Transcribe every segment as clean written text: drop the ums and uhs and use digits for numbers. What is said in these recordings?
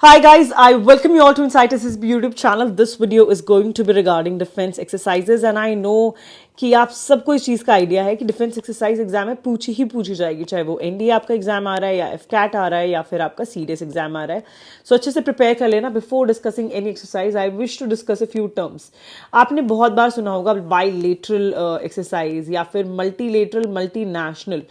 Hi guys, I welcome you all to Insight SSB YouTube channel. This video is going to be regarding defense exercises and I know कि आप सबको इस चीज़ का idea है कि defence exercise exam में पूछी जाएगी, चाहे वो एनडीए आपका एग्जाम आ रहा है या एफकैट आ रहा है या फिर आपका सीडीएस एग्जाम आ रहा है. सो अच्छे से प्रिपेयर कर लेना. Before discussing any exercise I wish to discuss a few terms. आपने बहुत बार सुना होगा बाईलेटरल एक्सरसाइज या फिर मल्टीलेटरल, मल्टीनेशनल,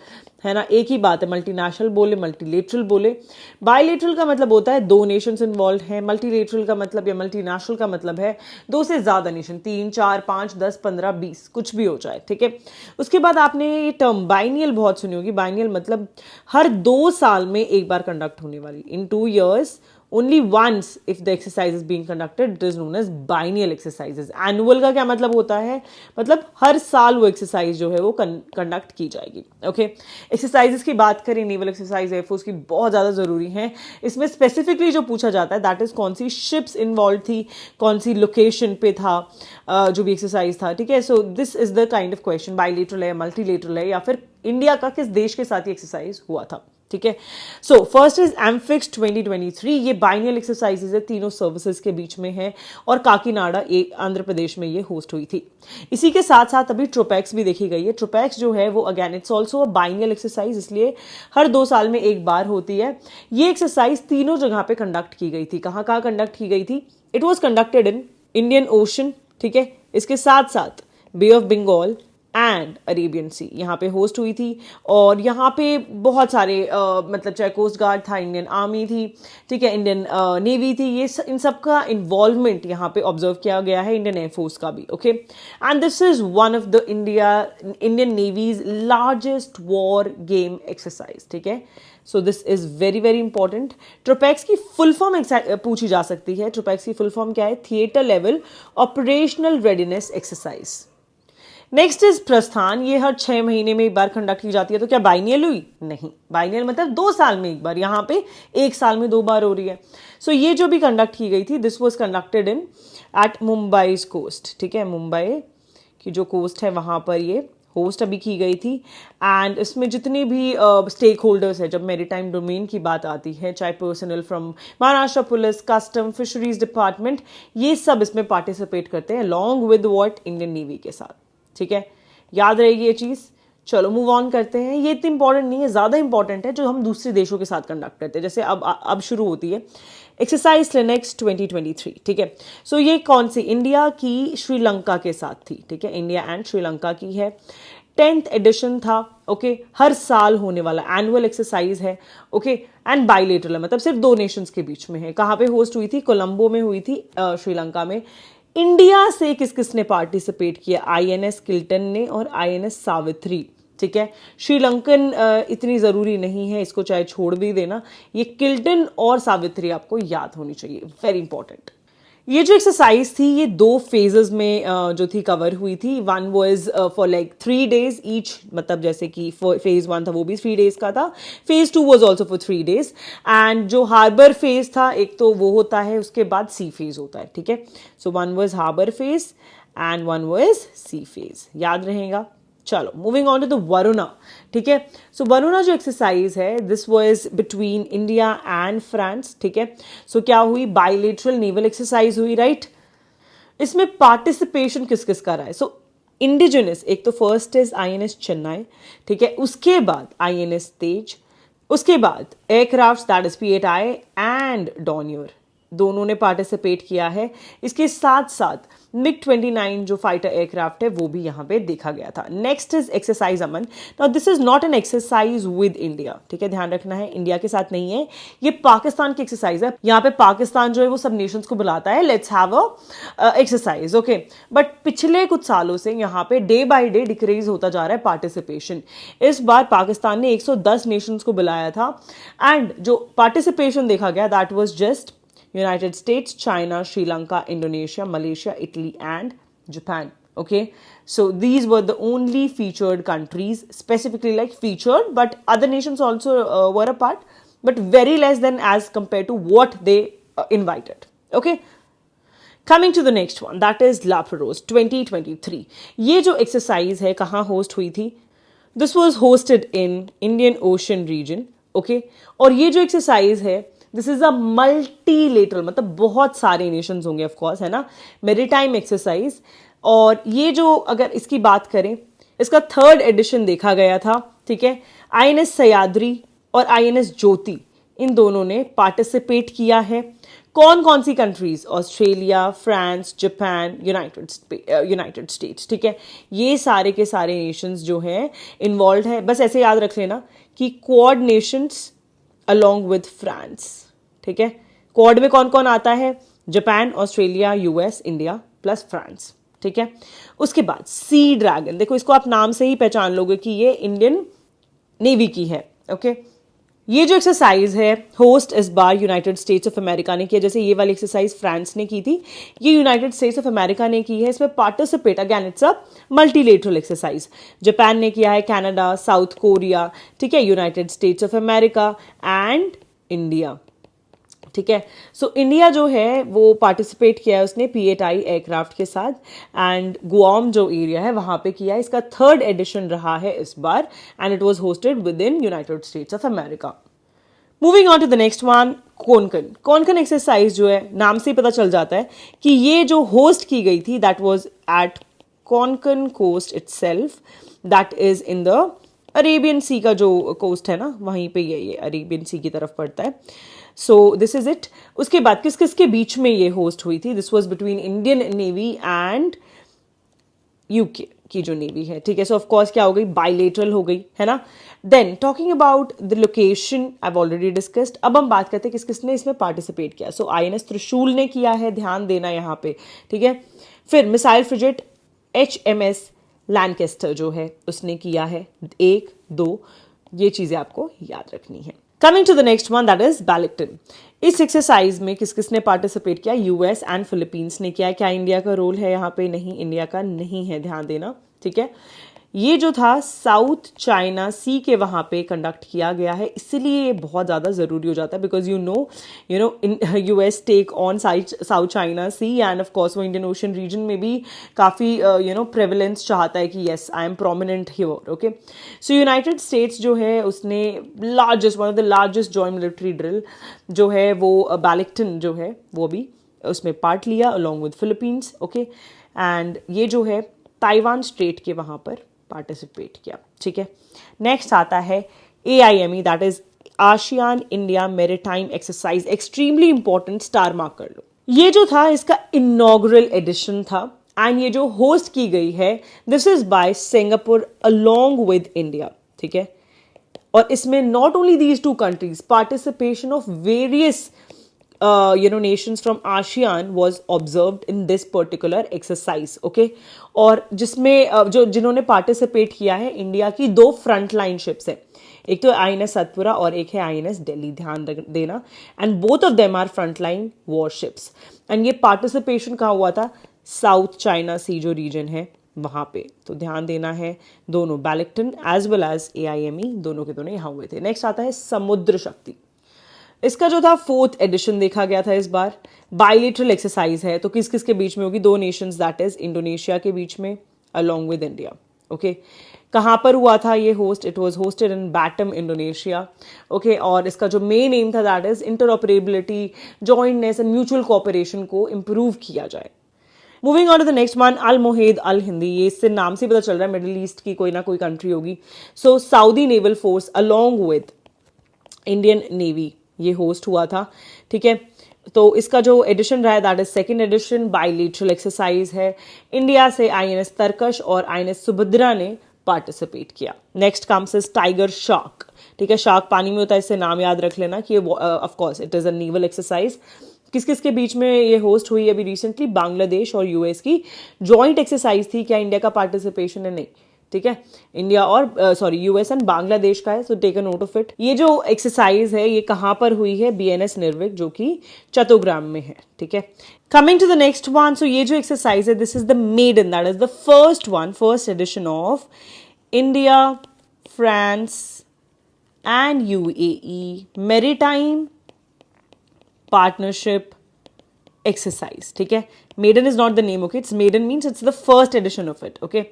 है ना. एक ही बात है, मल्टीनेशनल बोले, मल्टीलेटरल बोले. बायलेटरल का मतलब होता है दो नेशंस इन्वॉल्व हैं. मल्टीलेटरल का मतलब या मल्टीनेशनल का मतलब है दो से ज्यादा नेशन, 3, 4, 5, 10, 15, 20, कुछ भी हो जाए. ठीक है. उसके बाद आपने ये टर्म बाइनियल बहुत सुनी होगी. बाइनियल मतलब हर 2 साल में एक बार कंडक्ट होने वाली. इन 2 years only once if the exercise is being conducted, it is known as biennial exercises. annual का क्या मतलब होता है, मतलब हर साल वो एक्सरसाइज जो है वो कंडक्ट की जाएगी. ओके. एक्सरसाइजेस की बात करें, नेवल एक्सरसाइज एयरफोर्स की बहुत ज़्यादा ज़रूरी है. इसमें स्पेसिफिकली जो पूछा जाता है दैट इज कौन सी शिप्स इन्वॉल्व थी, कौन सी लोकेशन पे था जो भी एक्सरसाइज था. ठीक है. So this is the kind of question. Bilateral है, मल्टीलेटरल है, या फिर इंडिया का किस देश के साथ ही एक्सरसाइज हुआ था. ठीक है. So first is AMPHEX 2023. ये बाइनियल एक्सरसाइजेज है, तीनों सर्विसेज के बीच में है और काकीनाडा आंध्र प्रदेश में ये होस्ट हुई थी. इसी के साथ साथ अभी ट्रोपैक्स भी देखी गई है. ट्रोपैक्स जो है वो again it's also a biennial exercise, इसलिए हर 2 साल में एक बार होती है. ये एक्सरसाइज तीनों जगह पे कंडक्ट की गई थी. कहाँ कहाँ कंडक्ट की गई थी? It was conducted in Indian ocean. ठीक है. इसके साथ साथ बे ऑफ बंगाल एंड अरेबियन सी यहाँ पे होस्ट हुई थी. और यहाँ पे बहुत सारे मतलब चाहे कोस्ट गार्ड था, इंडियन आर्मी थी, ठीक है, इंडियन नेवी थी, ये इन सब का इन्वॉल्वमेंट यहाँ पे ऑब्जर्व किया गया है, इंडियन एयरफोर्स का भी. Okay. And this is one of the Indian Navy's largest war game exercise. ठीक है. So this is very very important. TROPEX की फुल फॉर्म पूछी जा सकती है. ट्रोपैक्स की फुल फॉर्म क्या है? Theatre level operational readiness exercise. Next is प्रस्थान. ये हर 6 महीने में एक बार कंडक्ट की जाती है. तो क्या बाइनियल हुई? नहीं. बाइनियल मतलब 2 साल में एक बार. यहाँ पे 1 साल में 2 बार हो रही है. सो ये जो भी कंडक्ट की गई थी, this was conducted in at Mumbai coast. ठीक है. मुंबई की जो कोस्ट है वहां पर ये होस्ट अभी की गई थी. एंड इसमें जितने भी स्टेक होल्डर्स है, जब मेरीटाइम डोमेन की बात आती है, चाहे personal from Maharashtra police, custom, fisheries department, ये सब इसमें पार्टिसिपेट करते हैं along with what Indian Navy के साथ. ठीक है. याद रहेगी ये चीज. चलो मूव ऑन करते हैं. ये इतनी इंपॉर्टेंट नहीं है, ज्यादा इंपॉर्टेंट है जो हम दूसरे देशों के साथ कंडक्ट करते हैं. जैसे अब शुरू होती है एक्सरसाइज लिनेक्स 2023. ठीक है. सो ये कौन सी? इंडिया की श्रीलंका के साथ थी. ठीक है. इंडिया एंड श्रीलंका की है. 10th एडिशन था. ओके. हर साल होने वाला एनुअल एक्सरसाइज है. ओके. एंड बाईलेटरल मतलब सिर्फ 2 नेशंस के बीच में है. कहाँ पे होस्ट हुई थी? कोलंबो में हुई थी, श्रीलंका में. इंडिया से किस किसने पार्टिसिपेट किया? आईएनएस किल्टन ने और आईएनएस सावित्री. ठीक है. श्रीलंकन इतनी जरूरी नहीं है, इसको चाहे छोड़ भी देना. ये किल्टन और सावित्री आपको याद होनी चाहिए, वेरी इंपॉर्टेंट. ये जो एक्सरसाइज थी ये 2 फेजेस में जो थी कवर हुई थी. One was for like 3 days each, मतलब जैसे कि फेज 1 था वो भी 3 days का था. Phase 2 was also for 3 days. And जो हार्बर फेज था एक तो वो होता है, उसके बाद सी फेज होता है. ठीक है. So 1 was harbour phase and 1 was sea phase. याद रहेगा. चलो moving on to the Varuna. ठीक है. सो वरुणा जो एक्सरसाइज है this was between India and France. ठीक है. सो क्या हुई? बाइलेटरल नेवल एक्सरसाइज हुई. राइट. इसमें पार्टिसिपेशन किस किस का रहा है? सो इंडिजिनस, एक तो फर्स्ट इज आईएनएस चेन्नई. ठीक है. उसके बाद आईएनएस तेज, उसके बाद aircraft that is P8I and Dornier, दोनों ने पार्टिसिपेट किया है. इसके साथ साथ MiG-29 जो फाइटर एयरक्राफ्ट है वो भी यहाँ पे देखा गया था. Next is exercise Aman. Now this is not an exercise with India. ठीक है. ध्यान रखना है, इंडिया के साथ नहीं है, ये पाकिस्तान की एक्सरसाइज है. यहाँ पे पाकिस्तान जो है वो सब नेशंस को बुलाता है, let's have a exercise. Okay. But पिछले कुछ सालों से यहाँ पे डे बाय डे डिक्रीज होता जा रहा है पार्टिसिपेशन. इस बार पाकिस्तान ने 110 नेशंस को बुलाया था. एंड जो पार्टिसिपेशन देखा गया that was just United States, China, Sri Lanka, Indonesia, Malaysia, Italy, and Japan. Okay, so these were the only featured countries, specifically like featured, but other nations also were a part, but very less than as compared to what they invited. Okay. Coming to the next one, that is Lapros 2023. ये जो exercise है कहाँ host हुई थी? This was hosted in Indian Ocean region. Okay, और ये जो exercise है दिस इज अ मल्टीलेटरल, मतलब बहुत सारे नेशंस होंगे ऑफ कोर्स, है ना, मेरीटाइम एक्सरसाइज। और ये जो अगर इसकी बात करें, इसका थर्ड एडिशन देखा गया था, ठीक है। आईएनएस सह्याद्री और आईएनएस ज्योति, इन दोनों ने पार्टिसिपेट किया है। कौन कौन सी countries? Australia, France, Japan, United States, ठीक है। ये सारे के सारे नेशंस जो हैं इन्वॉल्व है। बस ऐसे याद रख लेना कि quad Nations along with France, ठीक है। क्वाड में कौन कौन आता है? Japan, Australia, US, India plus France, ठीक है। उसके बाद सी ड्रैगन, देखो इसको आप नाम से ही पहचान लोगे कि ये इंडियन नेवी की है, ओके। ये जो एक्सरसाइज है होस्ट इस बार यूनाइटेड स्टेट्स ऑफ अमेरिका ने किया। जैसे ये वाली एक्सरसाइज फ्रांस ने की थी, ये यूनाइटेड स्टेट्स ऑफ अमेरिका ने की है। इसमें participate, again it's a multilateral exercise, Japan ने किया है, कनाडा, साउथ कोरिया, ठीक है, United States of America and India, ठीक है। सो इंडिया जो है वो पार्टिसिपेट किया है उसने P-8I एयरक्राफ्ट के साथ, एंड गुआम जो एरिया है वहां पे किया है। इसका थर्ड एडिशन रहा है इस बार, and it was hosted with in United States of America. Moving on to the next one, Konkan. Konkan exercise जो है नाम से ही पता चल जाता है कि ये जो होस्ट की गई थी that was at Konkan coast itself, that is in the Arabian Sea का जो कोस्ट है ना, वहीं पे ये अरेबियन सी की तरफ पड़ता है। So this is it. उसके बाद किस किस के बीच में ये होस्ट हुई थी? This was between Indian Navy and UK की जो नेवी है, ठीक है। सो ऑफ कोर्स क्या हो गई? बायलेटरल हो गई, है ना। Then talking about the location I have already discussed. अब हम बात करते हैं किस किसने इसमें पार्टिसिपेट किया। सो आईएनएस त्रिशूल ने किया है, ध्यान देना यहाँ पे, ठीक है। फिर मिसाइल फ्रिगेट HMS लैंकेस्टर जो है उसने किया है, 1, 2, ये चीजें आपको याद रखनी है। Coming to the next one, that is Balikatan. इस एक्सरसाइज में किस किसने पार्टिसिपेट किया? यूएस एंड फिलीपींस ने किया। क्या इंडिया का रोल है यहाँ पे? नहीं, इंडिया का नहीं है, ध्यान देना, ठीक है। ये जो था साउथ चाइना सी के वहां पे कंडक्ट किया गया है, इसलिए ये बहुत ज़्यादा ज़रूरी हो जाता है, because you know in US take on South China Sea, and of course वो इंडियन ओशन रीजन में भी काफ़ी प्रेवलेंस चाहता है कि yes I am prominent here, okay. So United States जो है उसने largest, one of the largest joint military drill जो है वो बैलिक्टन जो है वो भी उसमें पार्ट लिया along with Philippines, okay. And ये जो है ताइवान स्ट्रेट के वहाँ पर पार्टिसिपेट किया, ठीक है। नेक्स्ट आता है AIME, that is ASEAN India maritime exercise, extremely important, star mark कर लो। ये जो था इसका इनॉग्रल एडिशन था, एंड ये जो होस्ट की गई है this is by Singapore along with India, ठीक है। और इसमें not only these two countries, participation of various nations from ASEAN was observed in this particular exercise, okay। और जिसमें जो जिन्होंने पार्टिसिपेट किया है, इंडिया की 2 फ्रंट लाइन शिप्स है, एक तो INS सतपुरा और एक है INS दिल्ली, ध्यान देना। And both of them are front line warships, and ये पार्टिसिपेशन कहाँ हुआ था? साउथ चाइना सी जो रीजन है वहां पे, तो ध्यान देना है। दोनों बैलिक्टन एज वेल एज AIME दोनों के दोनों यहाँ हुए थे। नेक्स्ट आता है समुद्र शक्ति। इसका जो था 4th एडिशन देखा गया था इस बार। बायलेटरल एक्सरसाइज है, तो किस किस के बीच में होगी? 2 नेशंस, दैट इज इंडोनेशिया के बीच में अलोंग विद इंडिया, ओके। कहाँ पर हुआ था ये host? It was hosted in Batam, Indonesia, okay. और इसका जो मेन एम था that is interoperability, jointness and mutual cooperation को इंप्रूव किया जाए। Moving on to the next one, Al Mohed Al Hindi. ये इससे नाम से पता चल रहा है मिडिल ईस्ट की कोई ना कोई कंट्री होगी। So Saudi naval force along with Indian Navy ये होस्ट हुआ था, ठीक है। तो इसका जो एडिशन रहा है that is 2nd edition, bilateral exercise है। इंडिया से INS तरकश और INS सुभद्रा ने पार्टिसिपेट किया। Next comes is Tiger Shark, ठीक है। शार्क पानी में होता है, इससे नाम याद रख लेना कि of course it is a naval exercise. किस किस के बीच में ये होस्ट हुई अभी रिसेंटली? बांग्लादेश और यूएस की जॉइंट एक्सरसाइज थी। क्या इंडिया का पार्टिसिपेशन है? नहीं, ठीक है। इंडिया और यूएस एंड बांग्लादेश का है, so take a note of it. ये जो एक्सरसाइज है ये कहां पर हुई है? BNS निर्विक जो कि चतुग्राम में है, ठीक है। Coming to the next one, so ये जो एक्सरसाइज है this is the maiden, that is the first one, first edition of India, France and UAE maritime partnership exercise, ठीक है। Maiden is not the name, okay, it's maiden means it's the first edition of it, okay.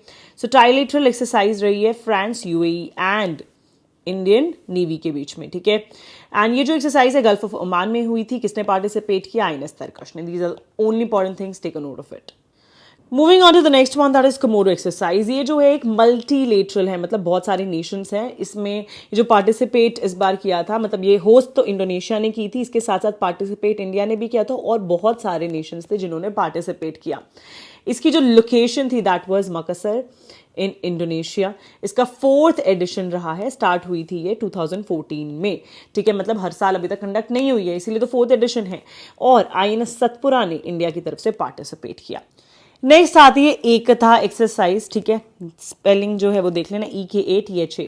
So trilateral exercise रही है France, UAE and Indian Navy के बीच में, ठीक है। And ये जो एक्सरसाइज है गल्फ ऑफ ओमान में हुई थी, किसने पार्टिसिपेट किया? आईएनएस तरकश ने। These are only important things, take a note of it. Moving on to the next one, that is Komodo exercise. ये जो है एक मल्टीलेटरल है, मतलब बहुत सारे नेशंस हैं इसमें जो पार्टिसिपेट इस बार किया था। मतलब ये होस्ट तो इंडोनेशिया ने की थी, इसके साथ साथ पार्टिसिपेट इंडिया ने भी किया था और बहुत सारे नेशंस थे जिन्होंने पार्टिसिपेट किया। इसकी जो लोकेशन थी दैट वाज मकसर इन इंडोनेशिया। इसका 4th एडिशन रहा है, स्टार्ट हुई थी ये 2014 में, ठीक है। मतलब हर साल अभी तक कंडक्ट नहीं हुई है, इसीलिए तो 4th एडिशन है। और आईएनएस सतपुरा ने इंडिया की तरफ से पार्टिसिपेट किया। नेक्स्ट आती है एकता एक्सरसाइज, ठीक है। स्पेलिंग जो है वो देख लेना, EKATHA।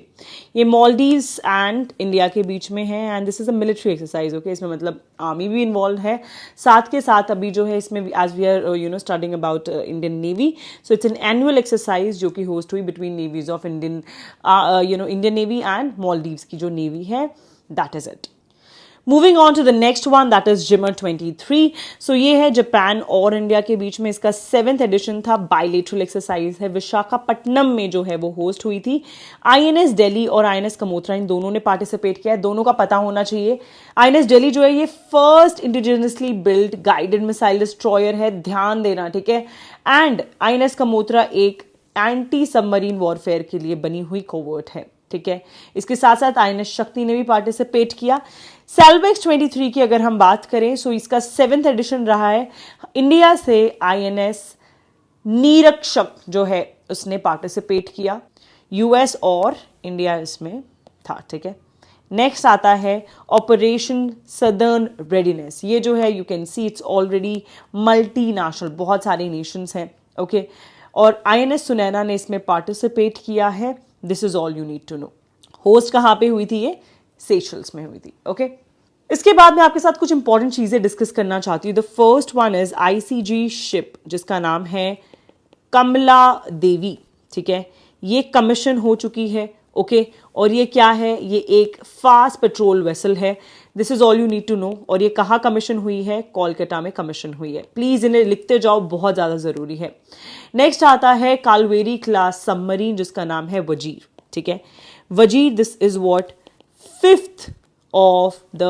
ये मालदीव्स एंड इंडिया के बीच में है and this is a military exercise, okay. इसमें मतलब आर्मी भी इन्वॉल्व है, साथ के साथ अभी जो है इसमें as we are studying about Indian Navy, so it's an annual exercise जो कि होस्ट हुई between navies of Indian Indian Navy and Maldives की जो नेवी है, that is it. Moving on to the next one, that is JIMEX 23। सो ये है Japan और इंडिया के बीच में, इसका 7th एडिशन था। बायलेटरल एक्सरसाइज है, विशाखापट्टनम में जो है वो होस्ट हुई थी। आईएनएस दिल्ली और आईएनएस कमोत्रा, इन दोनों ने पार्टिसिपेट किया है। दोनों का पता होना चाहिए। आईएनएस दिल्ली जो है ये first indigenously build guided missile destroyer है, ध्यान देना, ठीक है। एंड आईएनएस कमोत्रा एक एंटी सबमरीन वॉरफेयर के लिए बनी हुई कोवर्ट है, ठीक है। इसके साथ साथ आईएनएस शक्ति ने भी पार्टिसिपेट किया। सेल्वेक्स 23 की अगर हम बात करें, सो इसका 7th एडिशन रहा है। इंडिया से आईएनएस निरीक्षक जो है उसने पार्टिसिपेट किया। यूएस और इंडिया इसमें था, ठीक है। नेक्स्ट आता है ऑपरेशन सदर्न रेडीनेस। ये जो है you can see it's already multinational, बहुत सारे नेशंस हैं, ओके। और आईएनएस सुनैना ने इसमें पार्टिसिपेट किया है। This is all you need to know. Host कहाँ पे हुई थी? ये सेशल्स में हुई थी, ओके। इसके बाद मैं आपके साथ कुछ इंपॉर्टेंट चीजें डिस्कस करना चाहती हूँ। The first one is ICG ship जिसका नाम है कमला देवी, ठीक है। ये कमीशन हो चुकी है, ओके। और ये क्या है? ये एक फास्ट पेट्रोल वेसल है। This is all you need to know. और ये कहाँ कमीशन हुई है? कोलकाता में कमीशन हुई है। प्लीज इन्हें लिखते जाओ, बहुत ज्यादा जरूरी है। नेक्स्ट आता है कालवेरी क्लास सबमरीन जिसका नाम है वजीर, ठीक है। वजीर, this is what 5th of the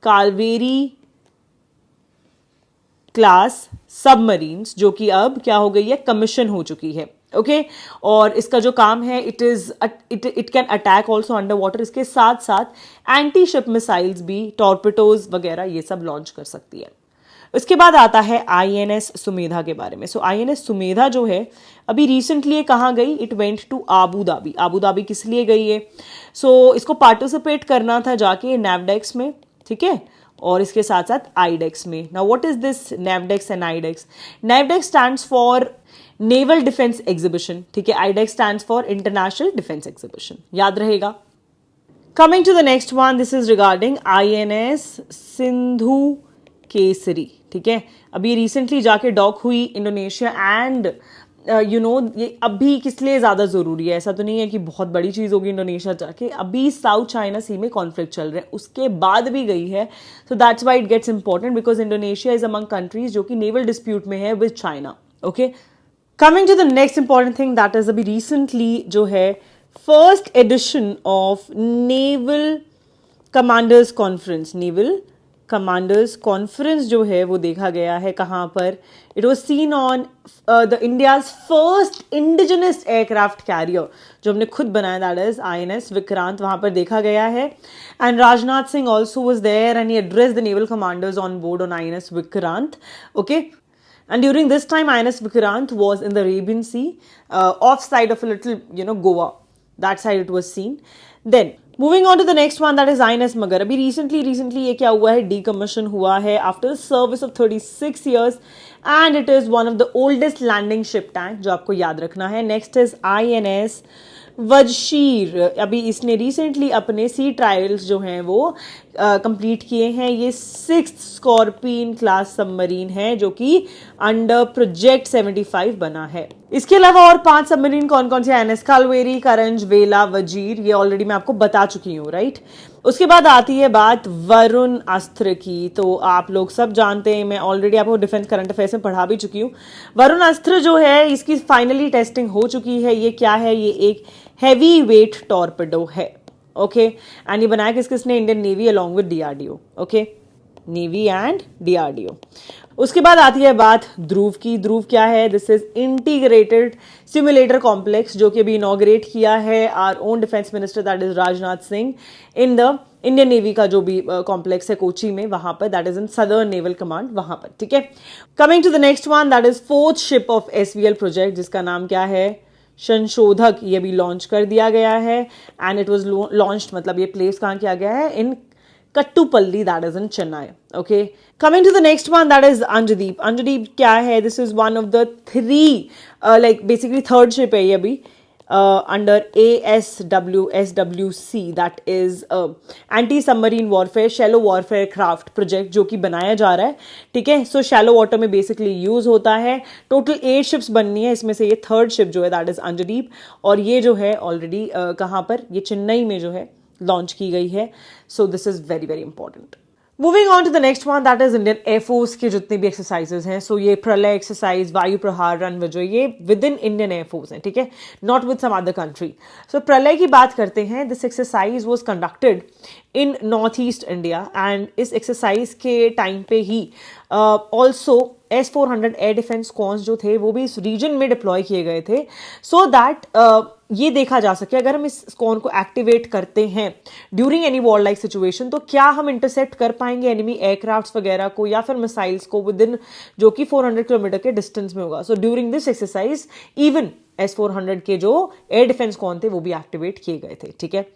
Kalvari class submarines, जो कि अब क्या हो गई है? कमीशन हो चुकी है, ओके। और इसका जो काम है, it can attack also under water. इसके साथ साथ एंटी शिप मिसाइल्स भी, टॉर्पिडोज वगैरह ये सब लॉन्च कर सकती है। इसके बाद आता है आईएनएस सुमेधा के बारे में। सो आईएनएस सुमेधा जो है अभी रिसेंटली कहाँ गई? It went to Abu Dhabi. Abu Dhabi किस लिए गई है? सो इसको पार्टिसिपेट करना था जाके नैवडेक्स में, ठीक है। और इसके साथ साथ आईडेक्स में। Now what is this NAVDEX and IDEX? NAVDEX stands for naval defence exhibition, ठीक है। IDEX stands for international defence exhibition, याद रहेगा। Coming to the next one, this is regarding INS Sindhu Kesari, ठीक है। अभी रिसेंटली जाके डॉक हुई इंडोनेशिया एंड ये अभी किस लिए ज़्यादा ज़रूरी है? ऐसा तो नहीं है कि बहुत बड़ी चीज़ होगी इंडोनेशिया जाके, अभी साउथ चाइना सी में कॉन्फ्लिक्ट चल रहे हैं, उसके बाद भी गई है। So that's why it gets important because Indonesia is among countries जो कि नेवल डिस्प्यूट में है with China, okay. Coming to the next important thing, that is अभी रिसेंटली जो है 1st edition of naval commanders conference. Naval commanders conference जो है वो देखा गया है कहाँ पर? It was seen on the India's first indigenous aircraft carrier जो हमने खुद बनाया, दैट इज आईएनएस विक्रांत, वहां पर देखा गया है। And Rajnath Singh also was there and he addressed the naval commanders on board on INS Vikrant, okay. And during this time, INS Vikrant was in the Arabian Sea, off side of a little, Goa. That side it was seen. Then, moving on to the next one, that is INS Magar. अभी recently ये क्या हुआ है? Decommission हुआ है after a service of 36 years, and it is one of the oldest landing ship tank जो आपको याद रखना है. Next is INS वजशीर. अभी इसने रिसेंटली अपने सी ट्रायल्स जो हैं वो कंप्लीट किए हैं. ये 6th स्कॉर्पियन क्लास सबमरीन है जो कि अंडर प्रोजेक्ट 75 बना है. इसके अलावा और 5 सबमरीन कौन कौन से? आईएनएस कालवेरी, करंज, वेला, वजीर, ये ऑलरेडी मैं आपको बता चुकी हूँ, राइट. उसके बाद आती है बात वरुण अस्त्र की. तो आप लोग सब जानते हैं, मैं ऑलरेडी आपको डिफेंस करंट अफेयर्स में पढ़ा भी चुकी हूँ. वरुण अस्त्र जो है इसकी फाइनली टेस्टिंग हो चुकी है. ये क्या है? ये एक हैवी वेट टॉर्पेडो है. ओके एंड ये बनाया किस किसने, Indian navy along with DRDO, okay, navy and DRDO. उसके बाद आती है बात ध्रुव की। ध्रुव क्या है, this is integrated simulator complex, जो कि अभी इनॉग्रेट किया है our own defence minister that is Rajnath Singh in the Indian Navy का जो भी कॉम्प्लेक्स है कोची में, वहां पर, that is in southern naval command, वहां पर, ठीक है। Coming to the next one, that is fourth ship of SVL project, जिसका नाम क्या है, संशोधक। ये भी लॉन्च कर दिया गया है एंड इट वाज लॉन्च्ड, मतलब ये प्लेस कहाँ किया गया है, इन Kattupalli, that is in Chennai. Okay. Coming to the next one, that is Anjadeep. Anjadeep क्या है? This is one of the three, like basically third ship है ये अभी, under ASWSWC, that is anti submarine warfare shallow warfare craft project, जो कि बनाया जा रहा है, ठीक है। सो शैलो वाटर में बेसिकली यूज होता है। टोटल 8 शिप्स बननी है, इसमें से ये थर्ड शिप जो है दैट इज अंजदीप, और ये जो है ऑलरेडी कहाँ पर, ये चेन्नई में जो है लॉन्च की गई है। So this is very very important. Moving on to the next one, that is Indian Air Force के जितने भी एक्सरसाइजेज हैं। सो ये प्रलय एक्सरसाइज, वायु प्रहार, रन विजय, ये विद इन इंडियन एयरफोर्स है, ठीक है, not with some other country. So Pralay की बात करते हैं। This exercise was conducted in north east India and इस एक्सरसाइज के टाइम पे ही also S-400 air defence squads जो थे वो भी इस रीजन में डिप्लॉय किए गए थे, सो दैट ये देखा जा सके अगर हम इस स्क्वाड को एक्टिवेट करते हैं during any war like situation, तो क्या हम इंटरसेप्ट कर पाएंगे एनिमी एयरक्राफ्ट्स वगैरह को या फिर मिसाइल्स को विद इन, जो कि 400 किलोमीटर के डिस्टेंस में होगा। So during this exercise even S-400 के जो एयर डिफेंस कौन थे वो भी एक्टिवेट किए गए थे, ठीक है।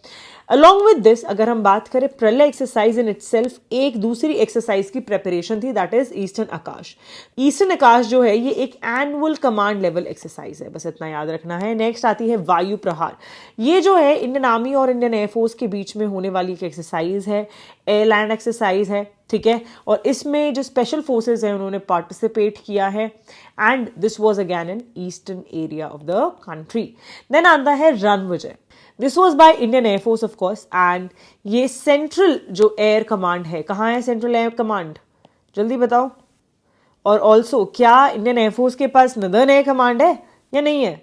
अलॉन्ग विद दिस अगर हम बात करें, प्रलय एक्सरसाइज इन इटसेल्फ एक दूसरी एक्सरसाइज की प्रेपरेशन थी, that is eastern Akash. Eastern Akash जो है ये एक एनुअल कमांड लेवल एक्सरसाइज है, बस इतना याद रखना है। नेक्स्ट आती है वायु प्रहार। ये जो है इंडियन आर्मी और इंडियन एयरफोर्स के बीच में होने वाली एक एक्सरसाइज है, एयरलैंड एक्सरसाइज है, ठीक है, और इसमें जो स्पेशल फोर्सेज हैं उन्होंने पार्टिसिपेट किया है and this was again in eastern area of the country. Then आता है Ran Vijay. This was by Indian Air Force of course and ये सेंट्रल जो एयर कमांड है, कहाँ है सेंट्रल एयर कमांड, जल्दी बताओ। और ऑल्सो क्या इंडियन एयरफोर्स के पास नदर्न एयर कमांड है या नहीं है,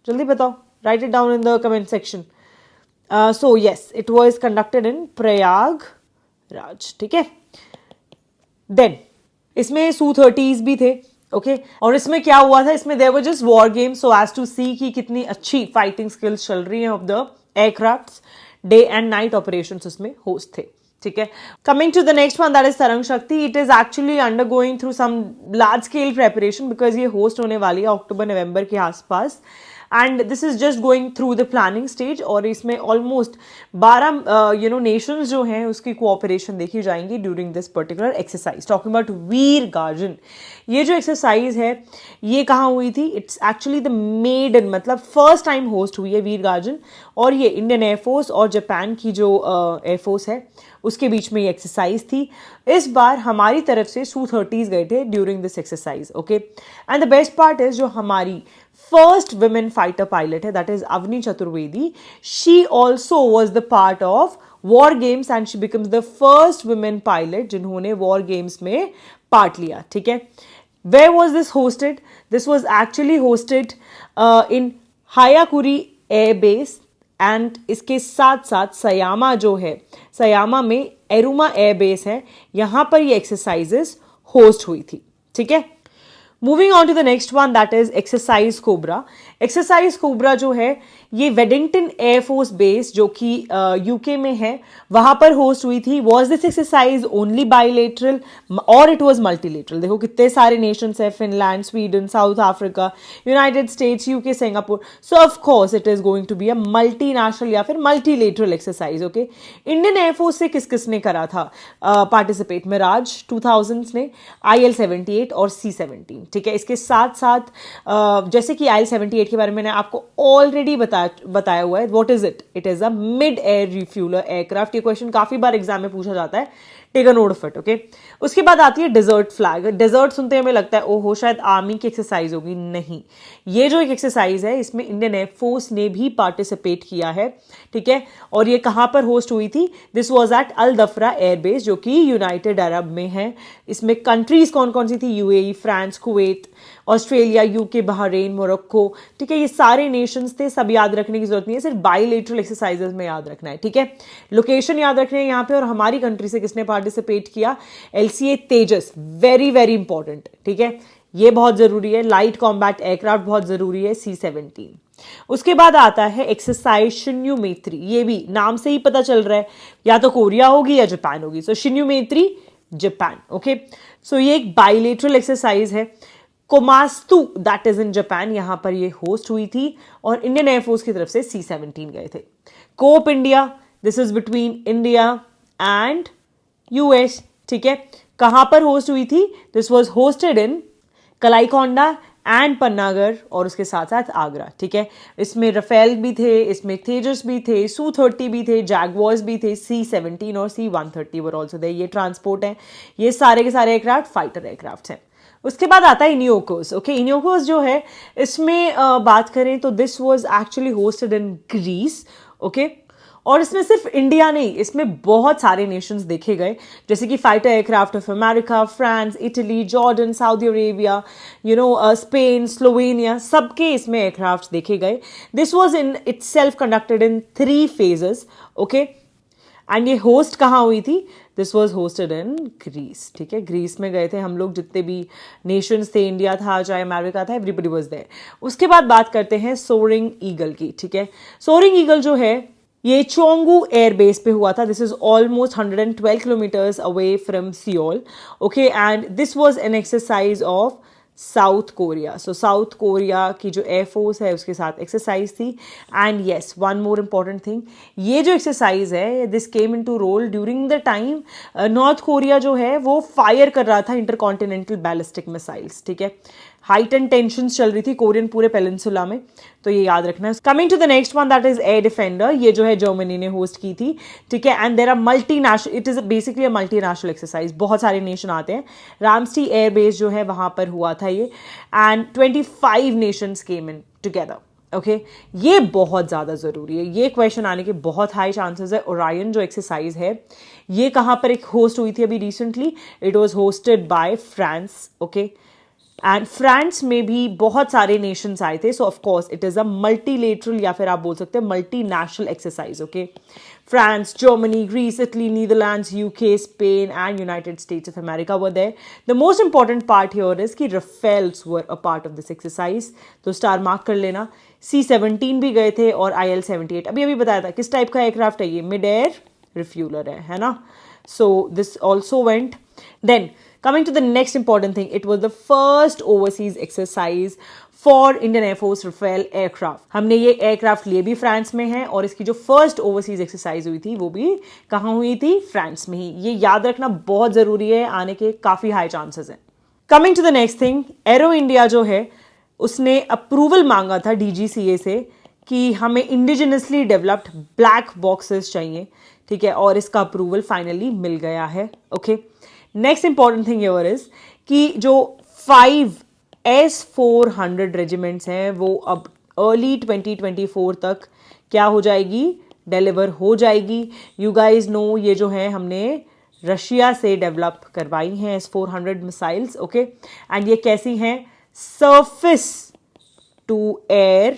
जल्दी बताओ, right it down in the comment section. So yes, it was conducted इन प्रयागराज, ठीक है। देन इसमें Su-30s भी थे, ओके और इसमें क्या हुआ था, इसमें there were just war games so as to see कि कितनी अच्छी फाइटिंग स्किल्स चल रही हैं of the aircrafts. Day and night operations उसमें होस्ट थे, ठीक है। Coming to the next one, that is Tarang Shakti. It is actually undergoing through some large scale preparation because ये होस्ट होने वाली है अक्टूबर नवंबर के आसपास and this is just going through the planning stage, और इसमें ऑलमोस्ट 12 नेशंस जो हैं उसकी कोऑपरेशन देखी जाएंगी during this particular exercise. Talking about Veer guardian, ये जो एक्सरसाइज है ये कहाँ हुई थी, इट्स एक्चुअली द मेडन, मतलब फर्स्ट टाइम होस्ट हुई है वीर गार्जन, और ये इंडियन एयरफोर्स और जापान की जो एयरफोर्स है उसके बीच में ये एक्सरसाइज थी। इस बार हमारी तरफ से Su-30s गए थे during this exercise, okay. And the best part is जो हमारी फर्स्ट विमेन फाइटर पायलट है that is Avani Chaturvedi, she also was the part of war games and she becomes the first women pilot जिन्होंने war games में part लिया, ठीक है। Where was this hosted, this was actually hosted in Hyakuri air base and इसके साथ साथ सयामा जो है, सयामा में एरुमा एयर बेस है, यहां पर ये एक्सरसाइजेस होस्ट हुई थी, ठीक है। Moving on to the next one, that is exercise Cobra. Exercise Cobra जो है ये वेडिंगटन एयरफोर्स बेस जो कि यूके में है वहां पर होस्ट हुई थी। Was this exercise only bilateral और इट वॉज मल्टीलेटरल? देखो कितने सारे नेशंस है, Finland, Sweden, South Africa, United States, UK, Singapore. So of course it is going to be a multinational या फिर multilateral exercise, okay. Indian Air Force से किस किसने करा था पार्टिसिपेट? मिराज 2000s ने, IL-78 और C-17, ठीक है। इसके साथ साथ जैसे कि IL-78 के बारे में मैंने आपको ऑलरेडी बताया हुआ है, what is it? It is a mid air refueller aircraft. ये क्वेश्चन काफी बार एग्जाम में पूछा जाता है, take a note of it, okay. उसके बाद आती है डेजर्ट फ्लैग। डेजर्ट सुनते हमें लगता है ओहो शायद आर्मी की एक्सरसाइज होगी, नहीं, ये जो एक एक्सरसाइज है इसमें इंडियन एयरफोर्स ने भी पार्टिसिपेट किया है, ठीक है। और ये कहाँ पर होस्ट हुई थी? This was at Al Dhafra airbase जो कि यूनाइटेड अरब में है। इसमें कंट्रीज कौन कौन सी थी? UAE, France, Kuwait, Australia, UK, Bahrain, Morocco, ठीक है। ये सारे नेशंस थे, सब याद रखने की जरूरत नहीं है, सिर्फ बाइलेटरल एक्सरसाइजेस में याद रखना है, ठीक है। लोकेशन याद रखने हैं यहाँ पे, और हमारी कंट्री से किसने पार्टिसिपेट किया? एलसीए तेजस, वेरी वेरी इंपॉर्टेंट, ठीक है, ये बहुत जरूरी है। लाइट कॉम्बैट एयरक्राफ्ट बहुत जरूरी है, C-17। उसके बाद आता है एक्सरसाइज शिन्यूमेत्री। ये भी नाम से ही पता चल रहा है या तो कोरिया होगी या जापान होगी, सो शिन्यूमेत्री जापान, ओके। सो ये एक बाइलेटरल एक्सरसाइज है। कोमास्तु दैट इज इन जापान, यहां पर ये होस्ट हुई थी और इंडियन एयरफोर्स की तरफ से C-17 गए थे। Cope India, this is between India and US, ठीक है। कहां पर होस्ट हुई थी? This was hosted in Kalaikunda and Panagarh, और उसके साथ साथ आगरा, ठीक है। इसमें रफेल भी थे, इसमें तेजस भी थे, Su-30 भी थे, जैगवार्स भी थे, C-17 और C-130 वर ऑल्सो थे। ये ट्रांसपोर्ट है, ये सारे के सारे एयरक्राफ्ट फाइटर एयरक्राफ्ट हैं। उसके बाद आता है इनियोकोस, ओके। इनियोकोस जो है इसमें बात करें तो this was actually hosted in Greece, okay. और इसमें सिर्फ इंडिया नहीं, इसमें बहुत सारे नेशंस देखे गए, जैसे कि fighter aircraft of America, France, Italy, Jordan, Saudi Arabia, Spain, Slovenia, सबके इसमें एयरक्राफ्ट देखे गए। This was in itself conducted in 3 phases, okay. And ये होस्ट कहाँ हुई थी? This was hosted in Greece, ठीक है। ग्रीस में गए थे हम लोग, जितने भी नेशंस थे, इंडिया था चाहे अमेरिका था, एवरीबडी वॉज देयर। उसके बाद बात करते हैं सोरिंग ईगल की, ठीक है। सोरिंग ईगल जो है ये चोंगू एयरबेस पे हुआ था। This is almost 112 kilometres away from Seoul, okay. And this was an exercise of South Korea. So South Korea की जो एयरफोर्स है उसके साथ एक्सरसाइज थी। And yes, one more important thing, ये जो एक्सरसाइज है this came in to role during the time North Korea जो है वो फायर कर रहा था इंटरकॉन्टिनेंटल बैलिस्टिक मिसाइल्स, ठीक है। हाइट एंड टेंशन चल रही थी कोरियन पूरे पेनिनसुला में, तो ये याद रखना है। Coming to the next one that is Air Defender, ये जो है जर्मनी ने होस्ट की थी, ठीक है। And there are multinational, it is basically a multinational exercise, बहुत सारे नेशन आते हैं। रामस्टी एयरबेस जो है वहां पर हुआ था ये, and 25 Nations came in together, okay. ये बहुत ज्यादा जरूरी है, ये क्वेश्चन आने के बहुत हाई चांसेस है। ओरायन जो एक्सरसाइज है ये कहां पर एक होस्ट हुई थी अभी recently? It was hosted by France, okay. And France में भी बहुत सारे नेशंस आए थे, so of course it is a multilateral या फिर आप बोल सकते हैं multinational exercise, okay. France, Germany, Greece, Italy, Netherlands, UK, Spain and United States of America were there. The most important part here is कि Rafales were a part of this exercise, तो star mark कर लेना। C-17 भी गए थे और IL-78, अभी अभी बताया था किस टाइप का एयरक्राफ्ट है ये, मिड एयर रिफ्यूलर है ना। So this also went. Then coming to the next important thing, it was the first overseas exercise for Indian Air Force Rafale aircraft. हमने ये एयरक्राफ्ट लिए भी फ्रांस में है, और इसकी जो फर्स्ट ओवरसीज एक्सरसाइज हुई थी वो भी कहाँ हुई थी? फ्रांस में ही। ये याद रखना बहुत जरूरी है, आने के काफी हाई चांसेस हैं। Coming to the next thing, Aero India जो है उसने अप्रूवल मांगा था DGCA से कि हमें इंडिजिनसली डेवलप्ड ब्लैक बॉक्सेस चाहिए, ठीक है, और इसका अप्रूवल फाइनली मिल गया है, okay. Next important thing your is कि जो 5 S-400 रेजिमेंट्स हैं वो अब अर्ली 2024 तक क्या हो जाएगी? डिलीवर हो जाएगी। यू गाइज नो ये जो है हमने रशिया से डेवलप करवाई हैं S-400 मिसाइल्स, ओके। एंड ये कैसी हैं? सरफेस टू एयर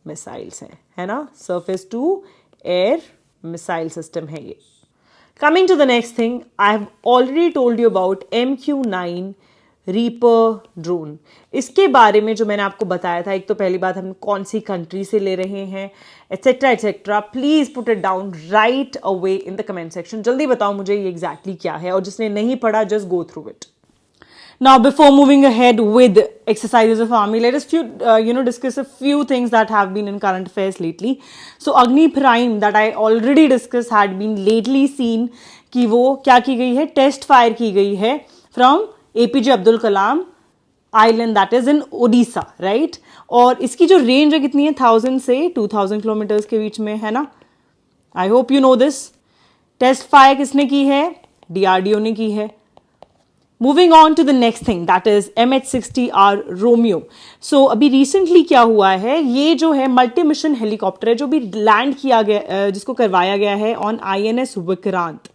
मिसाइल्स हैं, है ना, surface to air missile system है ये। Coming to the next thing, I have already told you about MQ-9 reaper drone. इसके बारे में जो मैंने आपको बताया था, एक तो पहली बात हम कौन सी कंट्री से ले रहे हैं, etcetera etcetera, please put it down right away in the comment section. जल्दी बताओ मुझे ये एग्जैक्टली क्या है, और जिसने नहीं पढ़ा just go through it. Now, before moving ahead with exercises of army, let us discuss a few things that have been in current affairs lately. So, Agni Prime that I already discussed had been lately seen कि वो क्या की गई है? Test fire की गई है from APJ Abdul Kalam island that is in Odisha, right. और इसकी जो रेंज है कितनी है? 1000 से 2000 किलोमीटर्स के बीच में, है ना। I hope you know this. Test fire किसने की है? डीआरडीओ ने की है। Moving on to the next thing that is MH-60R Romeo. So अभी रिसेंटली क्या हुआ है, ये जो है मल्टी मिशन हेलीकॉप्टर है जो भी लैंड किया गया, जिसको करवाया गया है ऑन INS विक्रांत।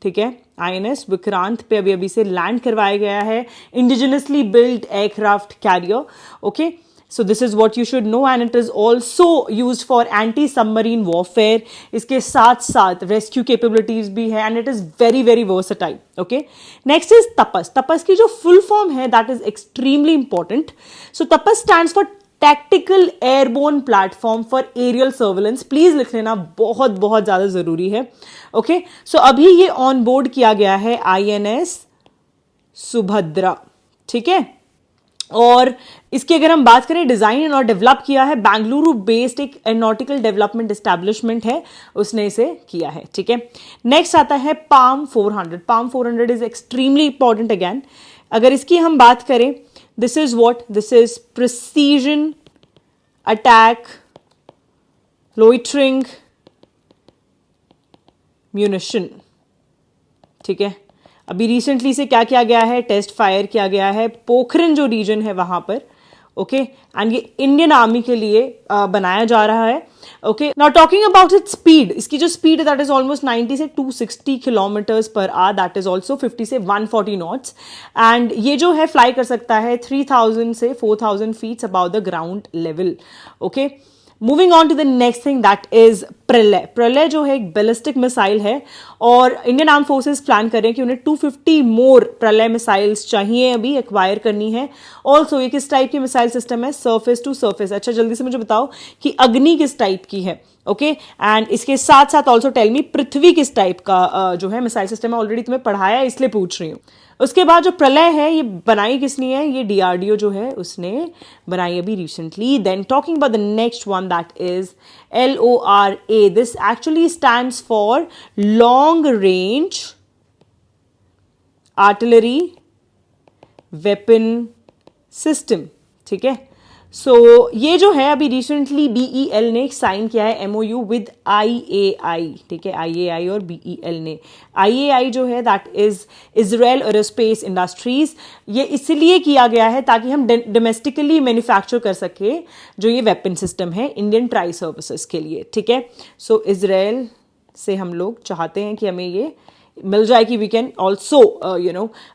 ठीक है, INS विक्रांत पे अभी अभी से लैंड करवाया गया है, indigenously build aircraft carrier. Okay, so this is what you should know and it is also used for anti submarine warfare। इसके साथ साथ rescue capabilities भी है and it is very very versatile। okay, next is तपस। तपस की जो full form है that is extremely important। so तपस stands for tactical airborne platform for aerial surveillance। Please लिख लेना, बहुत बहुत ज्यादा जरूरी है। ओके, सो अभी ये ऑन बोर्ड किया गया है INS सुभद्रा। ठीक है, और इसकी अगर हम बात करें, डिजाइन और डेवलप किया है बेंगलुरु बेस्ड एक एरोनॉटिकल डेवलपमेंट एस्टैब्लिशमेंट है, उसने इसे किया है। ठीक है, नेक्स्ट आता है palm 400। Palm 400 is extremely important again. अगर इसकी हम बात करें, this is what, this is precision attack loitering munition. ठीक है, अभी रिसेंटली से क्या किया गया है, टेस्ट फायर किया गया है पोखरन जो रीजन है वहां पर। ओके, एंड ये इंडियन आर्मी के लिए बनाया जा रहा है। Okay, now talking about its speed, इसकी जो स्पीड है दैट इज ऑलमोस्ट 90 से 260 kilometres per hour, that is also 50 से 140 नॉट्स। एंड ये जो है फ्लाई कर सकता है 3000 से 4000 feets about the ground level. Okay, moving on to the next thing that is Pralay. Pralay जो है एक बैलिस्टिक मिसाइल है और इंडियन आर्म फोर्सेस प्लान कर रहे हैं कि उन्हें 250 मोर प्रलय मिसाइल्स चाहिए, अभी एक्वायर करनी है। ऑल्सो ये किस टाइप की मिसाइल सिस्टम है, सरफेस टू सरफेस। अच्छा, जल्दी से मुझे बताओ कि अग्नि किस टाइप की है। ओके, एंड इसके साथ साथ ऑल्सो टेल मी पृथ्वी किस टाइप का जो है मिसाइल सिस्टम है। ऑलरेडी तुम्हें पढ़ाया है इसलिए पूछ रही हूँ। उसके बाद जो प्रलय है ये बनाई किसने है, ये डीआरडीओ जो है उसने बनाई अभी recently. Then talking about the next one that is LORA। This actually stands for long range artillery weapon system. ठीक है, सो ये जो है अभी रिसेंटली BEL ने साइन किया है MOU विद IAI। ठीक है, IAI और BEL ने। IAI जो है that is Israel aerospace industries. ये इसलिए किया गया है ताकि हम डोमेस्टिकली मैन्युफैक्चर कर सके जो ये वेपन सिस्टम है इंडियन ट्राई सर्विसेज के लिए। ठीक है, सो इजराइल से हम लोग चाहते हैं कि हमें ये मिल जाए कि वी कैन ऑल्सो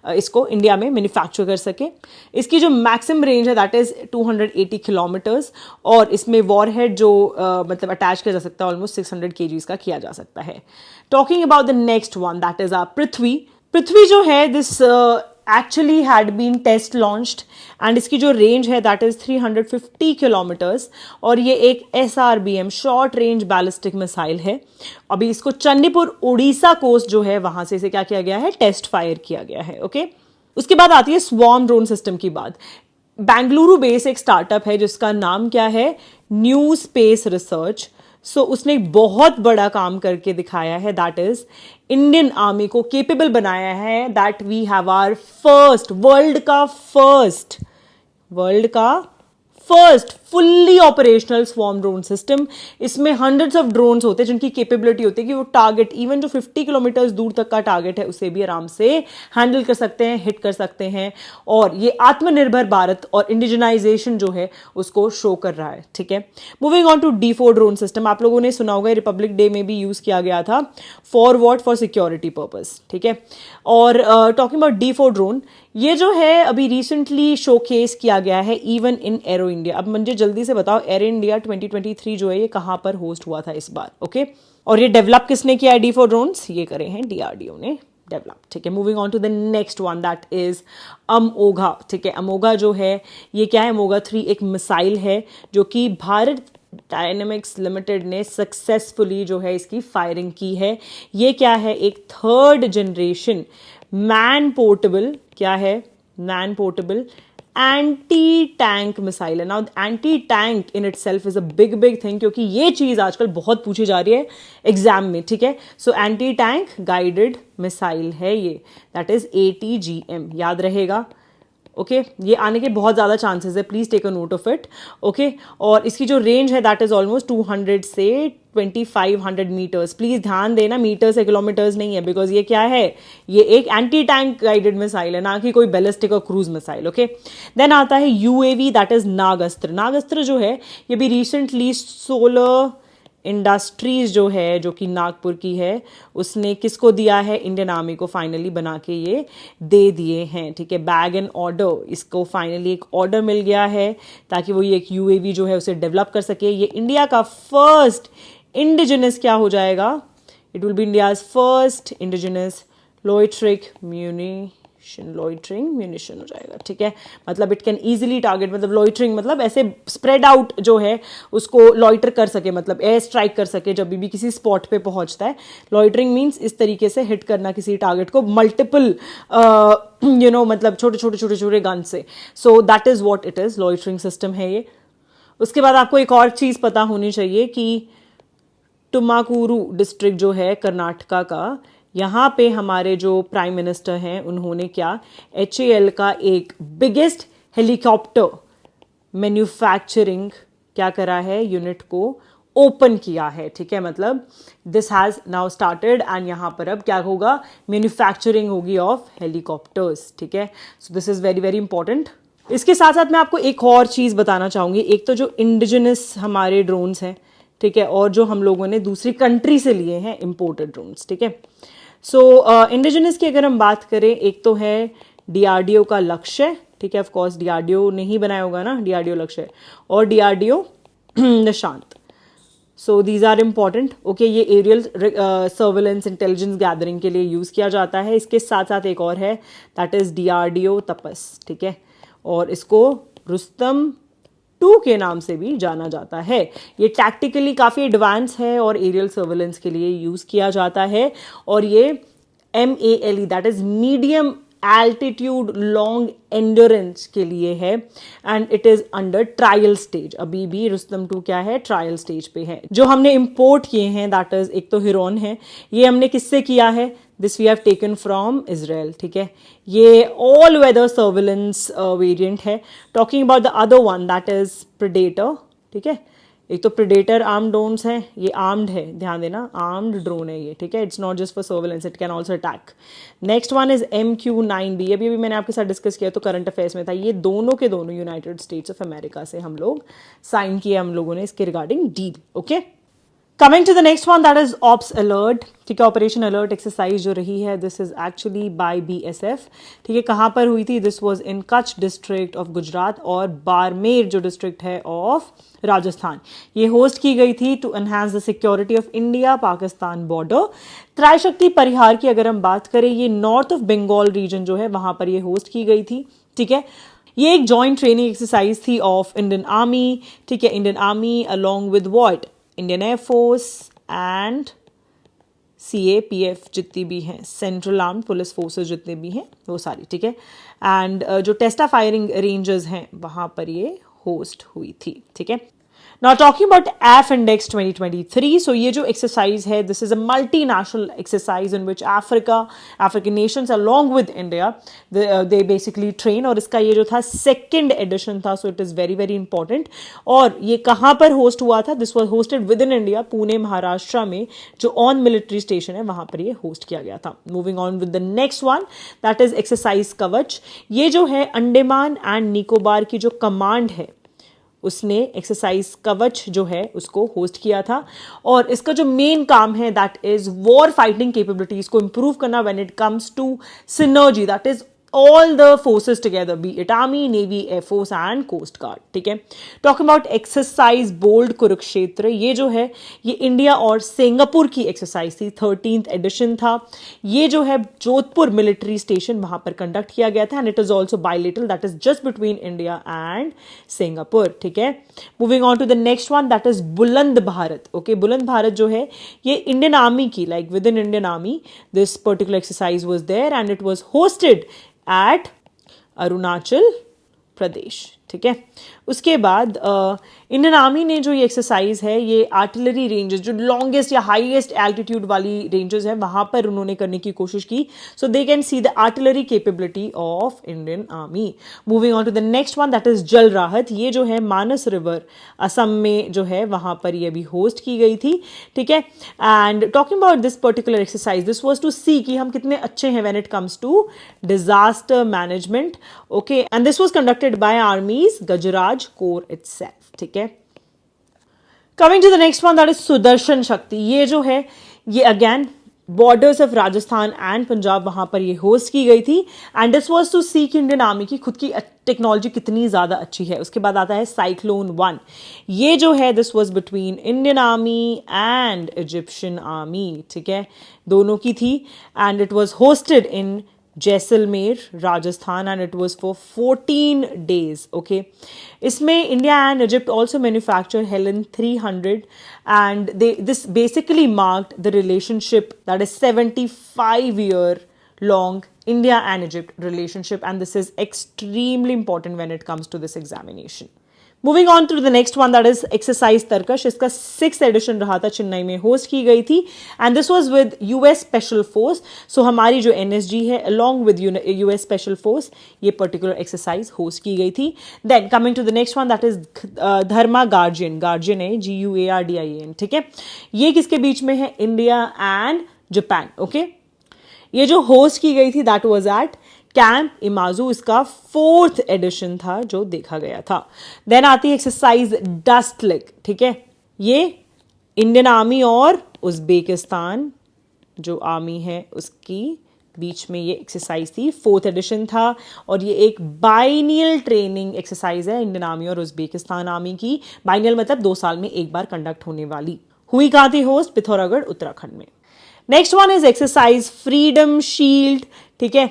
इसको इंडिया में मैन्युफैक्चर कर सके। इसकी जो मैक्सिमम रेंज है दैट इज 280 किलोमीटर्स और इसमें वॉरहेड जो मतलब अटैच किया जा सकता है ऑलमोस्ट 600 kgs का किया जा सकता है। Talking about the next one that is Prithvi. Prithvi जो है this actually had been test launched and इसकी जो रेंज है दैट इज 350 किलोमीटर्स और ये एक SRBM short range ballistic missile है। अभी इसको चंडीपुर उड़ीसा कोस्ट जो है वहां से इसे क्या किया गया है, टेस्ट फायर किया गया है। ओके, उसके बाद आती है स्वॉर्म ड्रोन सिस्टम की बात। बेंगलुरु बेस एक स्टार्टअप है जिसका नाम क्या है, न्यू स्पेस रिसर्च। सो उसने एक बहुत बड़ा काम करके दिखाया है, दैट इज इंडियन आर्मी को केपेबल बनाया है that we have our first world का first fully operational swarm drone system. इसमें हंड्रेड्स ऑफ ड्रोन्स होते हैं जिनकी कैपेबिलिटी होती है कि वो टारगेट इवन जो 50 किलोमीटर दूर तक का टारगेट है उसे भी आराम से हैंडल कर सकते हैं, हिट कर सकते हैं। और ये आत्मनिर्भर भारत और इंडिजिनाइजेशन जो है उसको शो कर रहा है। ठीक है, moving on to D4 drone system. आप लोगों ने सुना होगा रिपब्लिक डे में भी यूज किया गया था for what, for security purpose. ठीक है, और टॉकिंग अबाउट D4 ड्रोन, ये जो है अभी रिसेंटली शोकेस किया गया है इवन इन एरो इंडिया। अब मुझे जल्दी से बताओ एरो इंडिया 2023 जो है ये कहां पर होस्ट हुआ था इस बार। ओके, और ये डेवलप किसने किया है D4 ड्रोन्स, ये करे हैं DRDO ने डेवलप। ठीक है, moving on to the next one that is Amogha. ठीक है, अमोघा जो है ये क्या है, अमोघा 3 एक मिसाइल है जो कि भारत डायनेमिक्स लिमिटेड ने सक्सेसफुली जो है इसकी फायरिंग की है। ये क्या है, एक 3rd जनरेशन मैन पोर्टेबल, क्या है, man portable anti tank missile है। Now anti tank in itself is a big thing क्योंकि ये चीज आजकल बहुत पूछी जा रही है एग्जाम में। ठीक है, so anti tank guided missile है ये, दैट इज ATGM, याद रहेगा। ओके, ये आने के बहुत ज़्यादा चांसेस है, please take a note of it. Okay, और इसकी जो रेंज है दैट इज ऑलमोस्ट 200 से 2500 मीटर्स। प्लीज ध्यान देना, मीटर्स से किलोमीटर्स नहीं है, बिकॉज ये क्या है, ये एक एंटी टैंक गाइडेड मिसाइल है, ना कि कोई बैलिस्टिक और क्रूज मिसाइल। ओके, देन आता है यूएवी, दैट इज नागस्त्र। नागस्त्र जो है ये भी रिसेंटली सोलर इंडस्ट्रीज जो है, जो कि नागपुर की है, उसने किसको दिया है, इंडियन आर्मी को फाइनली बना के ये दे दिए हैं। ठीक है, बैग एंड ऑर्डर, इसको फाइनली एक ऑर्डर मिल गया है ताकि वो ये एक यूएवी जो है उसे डेवलप कर सके। ये इंडिया का फर्स्ट इंडिजिनस क्या हो जाएगा, it will be India's first indigenous loitering munition हो जाएगा। ठीक है, मतलब इट कैन इजीली टारगेट, मतलब लोइटरिंग मतलब ऐसे स्प्रेड आउट जो है उसको लॉइटर कर सके, मतलब एयर स्ट्राइक कर सके जब भी किसी स्पॉट पे पहुंचता है। लॉइटरिंग मीन्स इस तरीके से हिट करना किसी टारगेट को मल्टीपल मतलब छोटे छोटे गन से। So that is what it is, loitering system है ये। उसके बाद आपको एक और चीज पता होनी चाहिए कि टुमाकुरू डिस्ट्रिक्ट जो है कर्नाटका का, यहाँ पे हमारे जो प्राइम मिनिस्टर हैं उन्होंने क्या, HAL का एक बिगेस्ट हेलीकॉप्टर मैन्युफैक्चरिंग क्या करा है, यूनिट को ओपन किया है। ठीक है, मतलब this has now started and यहाँ पर अब क्या होगा, मैन्युफैक्चरिंग होगी ऑफ हेलीकॉप्टर्स। ठीक है, so this is very very important. इसके साथ साथ मैं आपको एक और चीज बताना चाहूंगी, एक तो जो इंडिजिनस हमारे ड्रोन्स हैं, ठीक है, और जो हम लोगों ने दूसरी कंट्री से लिए हैं इंपोर्टेड ड्रोन्स। ठीक है, सो इंडिजिनस की अगर हम बात करें, एक तो है DRDO का लक्ष्य। ठीक है, ऑफ कोर्स DRDO ने ही बनाया होगा ना, DRDO लक्ष्य, और DRDO Nishant. So these are important. Okay, ये एरियल सर्वेलेंस इंटेलिजेंस गैदरिंग के लिए यूज किया जाता है। इसके साथ साथ एक और है, दैट इज DRDO तपस। ठीक है, और इसको रुस्तम 2 के नाम से भी जाना जाता है। ये टैक्टिकली काफ़ी एडवांस है और एरियल सर्वेलेंस के लिए यूज़ किया जाता है, और ये MALE that is medium altitude long endurance के लिए है, and it is under trial stage. अभी भी रुस्तम 2 क्या है, ट्रायल स्टेज पे है। जो हमने इंपोर्ट किए हैं दैट इज, एक तो हिरोन है, ये हमने किससे किया है, this we have taken from Israel. ठीक है, ये ऑल वेदर सर्विलेंस वेरिएंट है। Talking about the other one that is Predator. ठीक है, एक तो प्रेडेटर आर्म्ड ड्रोन्स हैं, ये आर्म्ड है, ध्यान देना, आर्म्ड ड्रोन है ये। ठीक है, it's not just for surveillance, it can also attack. Next one is MQ-9B, अभी मैंने आपके साथ डिस्कस किया तो करंट अफेयर्स में था। ये दोनों के दोनों यूनाइटेड स्टेट्स ऑफ अमेरिका से हम लोग साइन किए, हम लोगों ने इसके regarding deal. Okay, coming to the next one that is ops alert. ठीक है, ऑपरेशन अलर्ट एक्सरसाइज जो रही है, this is actually by BSF। ठीक है, कहाँ पर हुई थी, this was in Kutch district of Gujarat और बाड़मेर जो डिस्ट्रिक्ट है ऑफ राजस्थान। ये होस्ट की गई थी to enhance the security of India Pakistan border. Trishakti Prahar की अगर हम बात करें, ये नॉर्थ ऑफ बंगाल रीजन जो है वहां पर ये होस्ट की गई थी। ठीक है, ये एक जॉइंट ट्रेनिंग एक्सरसाइज थी ऑफ इंडियन आर्मी। ठीक है, Indian army along with what, Indian air force and CAPF जितनी भी हैं, सेंट्रल आर्म्ड पुलिस फोर्सेस जितने भी हैं वो सारी। ठीक है, एंड जो टेस्टा फायरिंग रेंजर्स हैं वहां पर ये होस्ट हुई थी। ठीक है, Now talking about AF Index 2023, so ये जो exercise है, this is a multinational exercise in which African nations along with India, they basically train, और इसका ये जो था second edition था, so it is very very important। और ये कहाँ पर host हुआ था, this was hosted within India, Pune Maharashtra में जो ऑन मिलिट्री स्टेशन है वहाँ पर ये होस्ट किया गया था। Moving on with the next one, that is exercise कवच। ये जो है अंडमान एंड निकोबार की जो कमांड है उसने एक्सरसाइज कवच जो है उसको होस्ट किया था, और इसका जो मेन काम है that is war fighting capabilities को इंप्रूव करना when it comes to synergy, that is all the forces together, be it army, navy, air force and coast guard। ठीक है, talking about exercise Bold Kurukshetra, ये जो है ये इंडिया और Singapore की एक्सरसाइज थी, 13th एडिशन था। ये जो है जोधपुर मिलिट्री स्टेशन वहां पर कंडक्ट किया गया था, and it is also bilateral, that is just between India and Singapore. ठीक है, moving on to the next one that is Buland Bharat. Okay, Buland Bharat जो है ये इंडियन आर्मी की, like within Indian army this particular exercise was there and it was hosted at Arunachal Pradesh. ठीक है, उसके बाद इंडियन आर्मी ने जो ये एक्सरसाइज है ये आर्टिलरी रेंजेस जो लॉन्गेस्ट या हाईएस्ट एल्टीट्यूड वाली रेंजेस है वहां पर उन्होंने करने की कोशिश की, so they can see the artillery capability of Indian army. Moving on to the next one that is Jal Rahat. ये जो है मानस रिवर असम में जो है वहां पर ये भी होस्ट की गई थी, ठीक है। And talking about this particular exercise, this was to see कि हम कितने अच्छे हैं when it comes to disaster management, okay. And this was conducted by army's Gajraj corps itself, ठीक है। Coming to the next one that is Sudarshan Shakti. ये जो है ये again borders of Rajasthan and Punjab वहां पर ये होस्ट की गई थी and this was to see कि इंडियन आर्मी की खुद की टेक्नोलॉजी कितनी ज्यादा अच्छी है। उसके बाद आता है साइक्लोन 1। ये जो है this was between Indian army and Egyptian army, ठीक है, दोनों की थी and it was hosted in Jaisalmer Rajasthan and it was for 14 days, ओके। इसमें India and Egypt also manufacture Helen 300 and this basically marked the relationship that is 75-year long India and Egypt relationship, and this is extremely important when it comes to this examination. Moving on to the next one that is exercise Tarkash. इसका 6th addition रहा था, चेन्नई में host की गई थी and this was with US special force. So हमारी जो NSG है along with US special force ये पर्टिकुलर एक्सरसाइज होस्ट की गई थी। Then coming to the next one that is Dharma guardian. Guardian है GUARDIAN, ठीक है। ये किसके बीच में है? India and Japan, okay. ये जो होस्ट की गई थी that was at camp Imazu. इसका 4th एडिशन था जो देखा गया था। देन आती है एक्सरसाइज डस्ट लेग, ठीक है। ये इंडियन आर्मी और उज्बेकिस्तान जो आर्मी है उसकी बीच में ये एक्सरसाइज थी, 4th एडिशन था और ये एक बाइनियल ट्रेनिंग एक्सरसाइज है इंडियन आर्मी और उज्बेकिस्तान आर्मी की। बाइनियल मतलब 2 साल में एक बार कंडक्ट होने वाली। हुई कहाँ थी होस्ट? पिथौरागढ़ उत्तराखंड में। Next one is exercise freedom shield, ठीक है।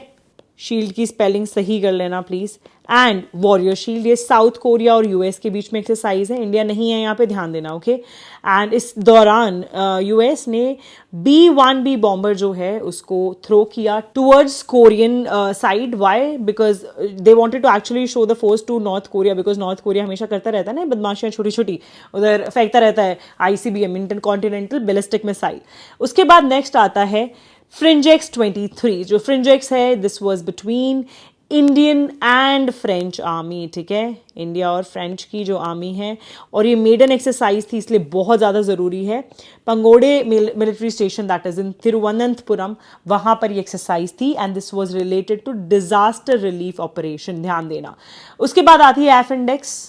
शील्ड की स्पेलिंग सही कर लेना प्लीज। एंड वॉरियर शील्ड, ये साउथ कोरिया और यूएस के बीच में एक्सरसाइज है, इंडिया नहीं है यहाँ पे, ध्यान देना, ओके। एंड इस दौरान यूएस ने B-1B बॉम्बर जो है उसको थ्रो किया towards Korean side. Why? Because they wanted to actually show the force to North Korea, because North Korea हमेशा करता रहता है ना बदमाशियां छोटी छोटी, उधर फेंकता रहता है ICBM इंटरकॉन्टिनेंटल बैलिस्टिक मिसाइल। उसके बाद नेक्स्ट आता है फ्रिंजेक्स 23। जो फ्रिंजेक्स है this was between Indian and French army, ठीक है। इंडिया और फ्रेंच की जो आर्मी है और ये मेडन एक्सरसाइज थी इसलिए बहुत ज़्यादा ज़रूरी है। Pangode military station that is in Thiruvananthapuram, वहाँ पर ये एक्सरसाइज थी and this was related to disaster relief operation, ध्यान देना। उसके बाद आती है एफ इंडेक्स,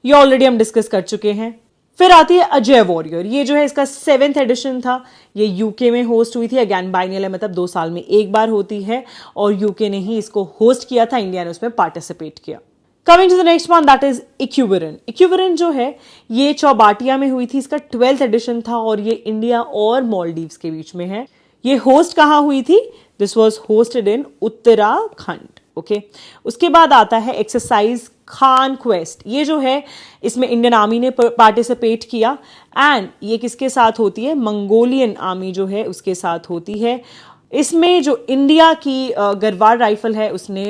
ये ऑलरेडी हम डिस्कस कर चुके हैं। फिर आती है अजय वॉरियर। ये जो है इसका 7th एडिशन था, ये यूके में होस्ट हुई थी। अगैन बाइनियल है मतलब 2 साल में एक बार होती है और यूके ने ही इसको होस्ट किया था, इंडिया ने उसमें पार्टिसिपेट किया। Coming to the next one that is equivalent. Equivalent जो है ये चौबाटिया में हुई थी, इसका 12th एडिशन था और ये इंडिया और मालदीव्स के बीच में है। ये होस्ट कहाँ हुई थी? This was hosted in Uttarakhand, okay. उसके बाद आता है एक्सरसाइज खान क्वेस्ट। ये जो है इसमें इंडियन आर्मी ने पार्टिसिपेट किया एंड ये किसके साथ होती है? मंगोलियन आर्मी जो है उसके साथ होती है। इसमें जो इंडिया की गरवार राइफल है उसने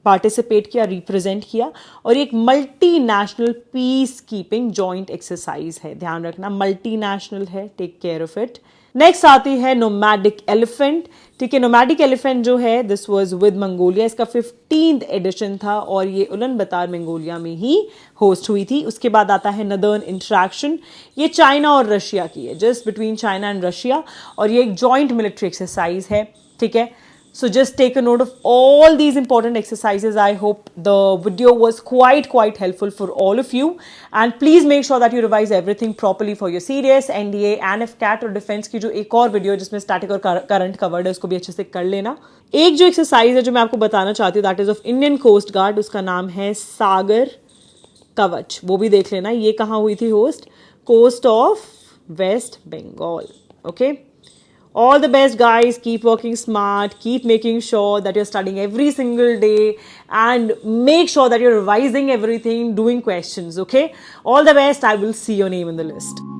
पार्टिसिपेट किया, रिप्रेजेंट किया और एक multinational peace keeping joint exercise है, ध्यान रखना मल्टीनेशनल है, take care of it. Next आती है नोमैडिक एलिफेंट, ठीक है। नोमैडिक एलिफेंट जो है दिस वाज विद मंगोलिया, इसका 15th एडिशन था और ये उलन बतार मंगोलिया में ही होस्ट हुई थी। उसके बाद आता है नदर्न इंट्रैक्शन, ये चाइना और रशिया की है, just between China and Russia और ये एक जॉइंट मिलिट्री एक्सरसाइज है, ठीक है। So just take a note of all these important exercises. I hope the video was quite helpful for all of you. And please make sure that you revise everything properly for your CDS, NDA, NFCAT और defence की जो एक और video जिसमें static और current covered है उसको भी अच्छे से कर लेना। एक जो एक्सरसाइज है जो मैं आपको बताना चाहती हूँ that is of Indian coast guard, उसका नाम है सागर कवच, वो भी देख लेना। ये कहाँ हुई थी host? Coast of West Bengal, okay. All the best guys, keep working smart, keep making sure that you're studying every single day and make sure that you're revising everything, doing questions, okay? All the best, I will see your name in the list.